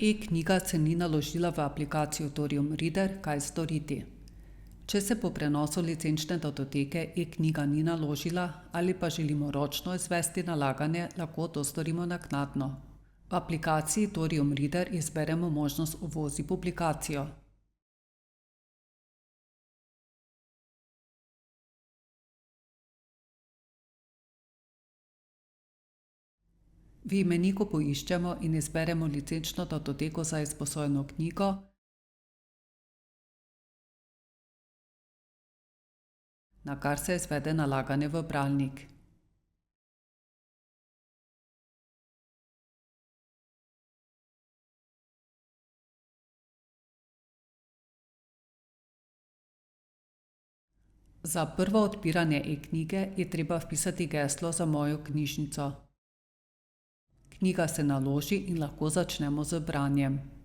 E-knjiga se ni naložila v aplikacijo Torium Reader, kaj storiti? Če se po prenosu licenčne datoteke e-knjiga ni naložila ali pa želimo ročno izvesti nalaganje, lahko to storimo naknadno. V aplikaciji Torium Reader izberemo možnost Uvozi publikacijo. V imeniku poiščemo in izberemo licenčno datoteko za izposojeno knjigo, na kar se izvede nalaganje v bralnik. Za prvo odpiranje e-knjige je treba vpisati geslo za mojo knjižnico. Knjiga se naloži in lahko začnemo z branjem.